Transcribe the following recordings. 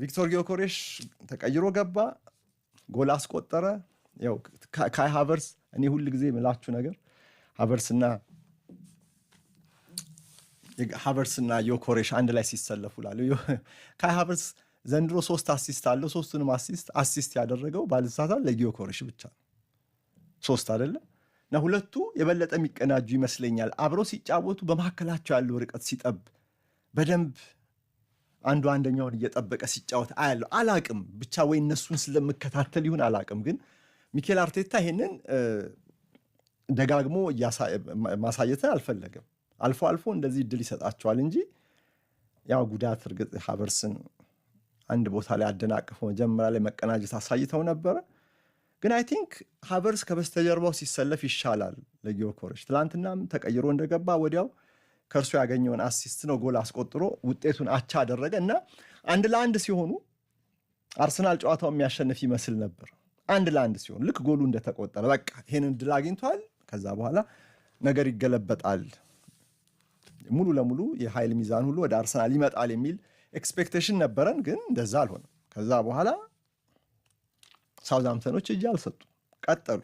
ቪክቶር ጊዮኮሬሽ ተቀይሮ ገባ፣ ጎል አስቆጠረ። ያው ካይ ሃቨርስ እኔ ሁሉ ጊዜ የምላችሁ ነገር ሃቨርስና ዮኮሬሽ አንድ ላይ ሲሰለፉ ላለው ካይ ሃቨርስ ዘንድሮ 3 አሲስት አለው። ሶስቱንም አሲስት ያደረገው ባልሳሳት ለጊዮኮሬሽ ብቻ ነው። 3 አይደለ እና ሁለቱ የበለጠ የሚቀናጁ ይመስለኛል። አብረው ሲጫወቱ በመካከላቸው ያለው ርቀት ሲጠብ በደንብ አንዱ አንደኛውን እየጠበቀ ሲጫወት አያለው። አላቅም ብቻ ወይ እነሱን ስለምከታተል ይሁን አላቅም፣ ግን ሚኬል አርቴታ ይሄንን ደጋግሞ ማሳየትን አልፈለገም። አልፎ አልፎ እንደዚህ እድል ይሰጣቸዋል እንጂ ያው ጉዳት እርግጥ ሃቨርስን አንድ ቦታ ላይ አደናቅፈው መጀመሪያ ላይ መቀናጀት አሳይተው ነበረ። ግን አይ ቲንክ ሃቨርስ ከበስተጀርባው ሲሰለፍ ይሻላል ለጊዮኮሬሽ። ትላንትናም ተቀይሮ እንደገባ ወዲያው ከእርሱ ያገኘውን አሲስት ነው ጎል አስቆጥሮ ውጤቱን አቻ አደረገ እና 1-1 ሲሆኑ አርሰናል ጨዋታው የሚያሸንፍ ይመስል ነበር። 1-1 ሲሆን ልክ ጎሉ እንደተቆጠረ በቃ ይሄንን ድል አግኝቷል፣ ከዛ በኋላ ነገር ይገለበጣል፣ ሙሉ ለሙሉ የኃይል ሚዛን ሁሉ ወደ አርሰናል ይመጣል የሚል ኤክስፔክቴሽን ነበረን። ግን እንደዛ አልሆነም። ከዛ በኋላ ሳውዛምፕተኖች እጅ አልሰጡ፣ ቀጠሉ፣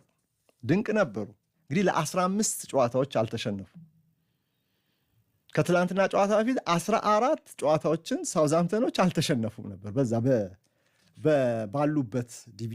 ድንቅ ነበሩ። እንግዲህ ለ15 ጨዋታዎች አልተሸነፉ። ከትላንትና ጨዋታ በፊት 14 ጨዋታዎችን ሳውዛምፕተኖች አልተሸነፉም ነበር በዛ ባሉበት